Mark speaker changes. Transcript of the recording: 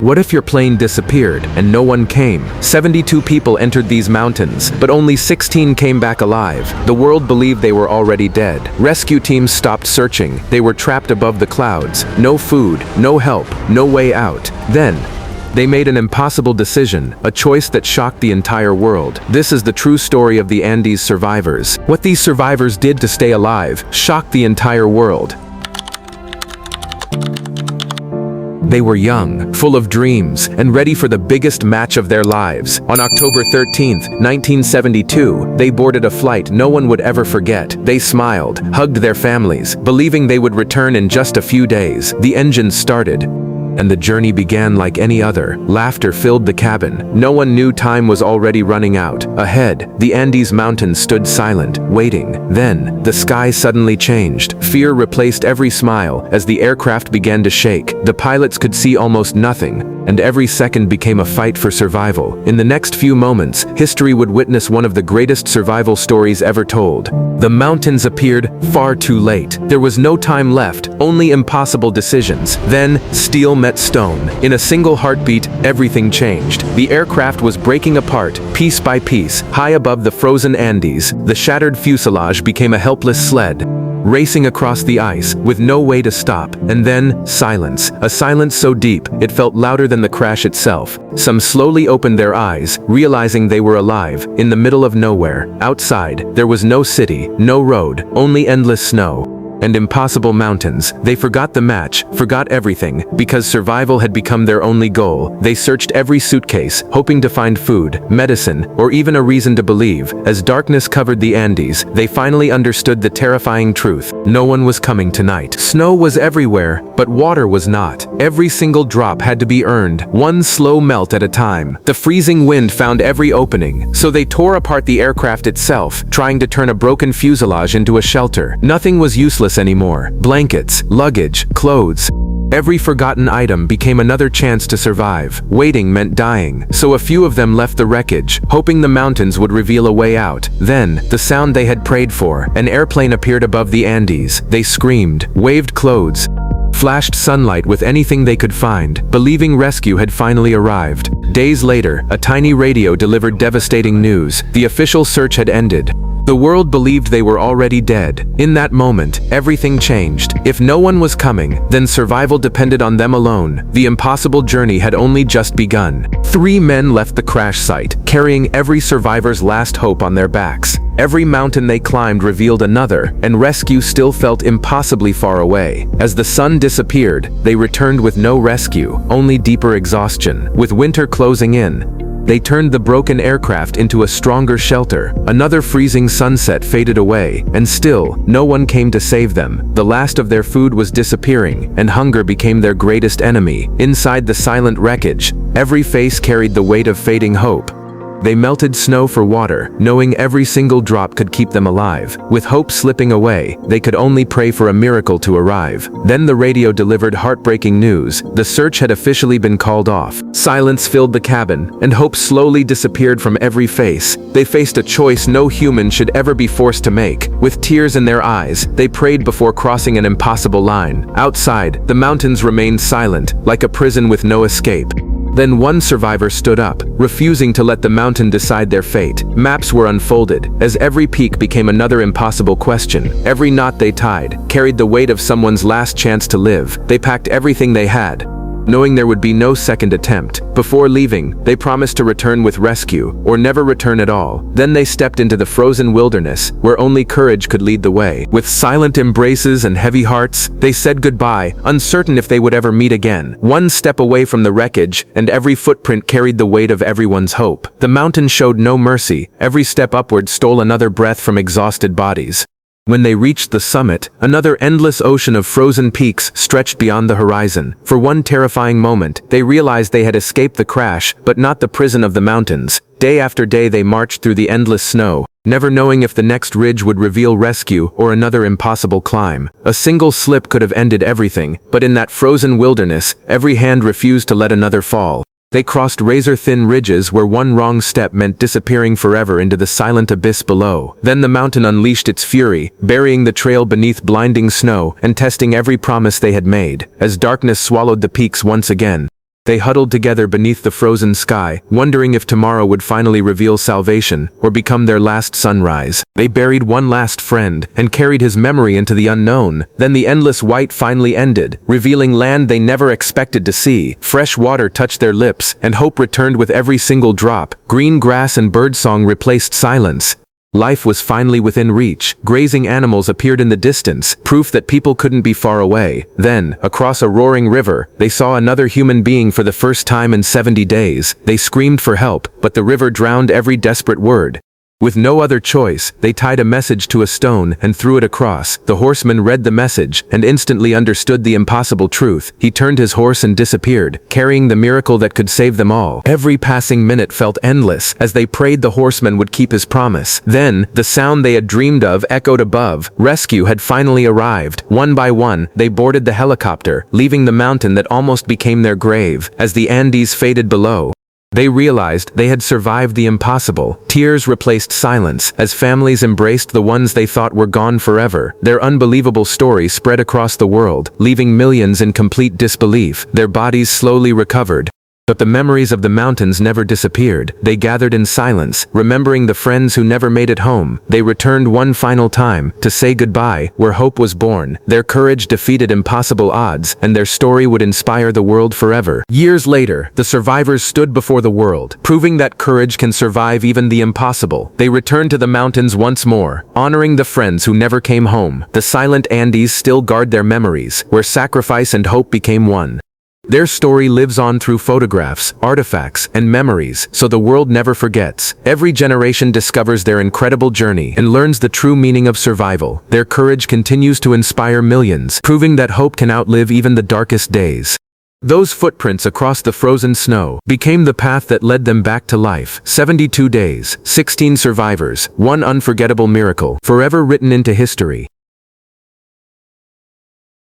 Speaker 1: What if your plane disappeared and no one came? 72 people entered these mountains, but only 16 came back alive. The world believed they were already dead. Rescue teams stopped searching. They were trapped above the clouds. No food, no help, no way out. Then, they made an impossible decision, a choice that shocked the entire world. This is the true story of the Andes survivors. What these survivors did to stay alive shocked the entire world. They were young, full of dreams, and ready for the biggest match of their lives. On October 13, 1972, they boarded a flight no one would ever forget. They smiled, hugged their families, believing they would return in just a few days. The engines started, and the journey began like any other. Laughter filled the cabin. No one knew time was already running out. Ahead, the Andes Mountains stood silent, waiting. Then, the sky suddenly changed. Fear replaced every smile as the aircraft began to shake. The pilots could see almost nothing, and every second became a fight for survival. In the next few moments, history would witness one of the greatest survival stories ever told. The mountains appeared far too late. There was no time left, only impossible decisions. Then, steel met stone. In a single heartbeat, everything changed. The aircraft was breaking apart, piece by piece, high above the frozen Andes. The shattered fuselage became a helpless sled, racing across the ice, with no way to stop. And then, silence. A silence so deep, it felt louder than the crash itself. Some slowly opened their eyes, realizing they were alive, in the middle of nowhere. Outside, there was no city, no road, only endless snow and impossible mountains. They forgot the match, forgot everything, because survival had become their only goal. They searched every suitcase, hoping to find food, medicine, or even a reason to believe. As darkness covered the Andes, they finally understood the terrifying truth. No one was coming tonight. Snow was everywhere, but water was not. Every single drop had to be earned, one slow melt at a time. The freezing wind found every opening, so they tore apart the aircraft itself, trying to turn a broken fuselage into a shelter. Nothing was useless anymore. Blankets, luggage, clothes. Every forgotten item became another chance to survive. Waiting meant dying, so a few of them left the wreckage, hoping the mountains would reveal a way out. Then, the sound they had prayed for, an airplane appeared above the Andes. They screamed, waved clothes, flashed sunlight with anything they could find, believing rescue had finally arrived. Days later, a tiny radio delivered devastating news. The official search had ended. The world believed they were already dead. In that moment, everything changed. If no one was coming, then survival depended on them alone. The impossible journey had only just begun. 3 men left the crash site, carrying every survivor's last hope on their backs. Every mountain they climbed revealed another, and rescue still felt impossibly far away. As the sun disappeared, they returned with no rescue, only deeper exhaustion. With winter closing in, they turned the broken aircraft into a stronger shelter. Another freezing sunset faded away, and still, no one came to save them. The last of their food was disappearing, and hunger became their greatest enemy. Inside the silent wreckage, every face carried the weight of fading hope. They melted snow for water, knowing every single drop could keep them alive. With hope slipping away, they could only pray for a miracle to arrive. Then the radio delivered heartbreaking news. The search had officially been called off. Silence filled the cabin, and hope slowly disappeared from every face. They faced a choice no human should ever be forced to make. With tears in their eyes, they prayed before crossing an impossible line. Outside, the mountains remained silent, like a prison with no escape. Then one survivor stood up, refusing to let the mountain decide their fate. Maps were unfolded, as every peak became another impossible question. Every knot they tied carried the weight of someone's last chance to live. They packed everything they had, knowing there would be no second attempt. Before leaving, they promised to return with rescue, or never return at all. Then they stepped into the frozen wilderness, where only courage could lead the way. With silent embraces and heavy hearts, they said goodbye, uncertain if they would ever meet again. One step away from the wreckage, and every footprint carried the weight of everyone's hope. The mountain showed no mercy. Every step upward stole another breath from exhausted bodies. When they reached the summit, another endless ocean of frozen peaks stretched beyond the horizon. For one terrifying moment, they realized they had escaped the crash, but not the prison of the mountains. Day after day they marched through the endless snow, never knowing if the next ridge would reveal rescue or another impossible climb. A single slip could have ended everything, but in that frozen wilderness, every hand refused to let another fall. They crossed razor-thin ridges where one wrong step meant disappearing forever into the silent abyss below. Then the mountain unleashed its fury, burying the trail beneath blinding snow and testing every promise they had made. As darkness swallowed the peaks once again, They huddled together beneath the frozen sky, wondering if tomorrow would finally reveal salvation or become their last sunrise. They buried one last friend and carried his memory into the unknown. Then the endless white finally ended, revealing land they never expected to see. Fresh water touched their lips, and hope returned with every single drop. Green grass and birdsong replaced silence. Life was finally within reach. Grazing animals appeared in the distance, proof that people couldn't be far away. Then, across a roaring river, they saw another human being for the first time in 70 days. They screamed for help, but the river drowned every desperate word. With no other choice, they tied a message to a stone and threw it across. The horseman read the message and instantly understood the impossible truth. He turned his horse and disappeared, carrying the miracle that could save them all. Every passing minute felt endless as they prayed the horseman would keep his promise. Then, the sound they had dreamed of echoed above. Rescue had finally arrived. One by one, they boarded the helicopter, leaving the mountain that almost became their grave. As the Andes faded below, they realized they had survived the impossible. Tears replaced silence as families embraced the ones they thought were gone forever. Their unbelievable story spread across the world, leaving millions in complete disbelief. Their bodies slowly recovered, but the memories of the mountains never disappeared. They gathered in silence, remembering the friends who never made it home. They returned one final time to say goodbye, where hope was born. Their courage defeated impossible odds, and their story would inspire the world forever. Years later, the survivors stood before the world, proving that courage can survive even the impossible. They returned to the mountains once more, honoring the friends who never came home. The silent Andes still guard their memories, where sacrifice and hope became one. Their story lives on through photographs, artifacts, and memories, so the world never forgets. Every generation discovers their incredible journey and learns the true meaning of survival. Their courage continues to inspire millions, proving that hope can outlive even the darkest days. Those footprints across the frozen snow became the path that led them back to life. 72 days, 16 survivors, one unforgettable miracle, forever written into history.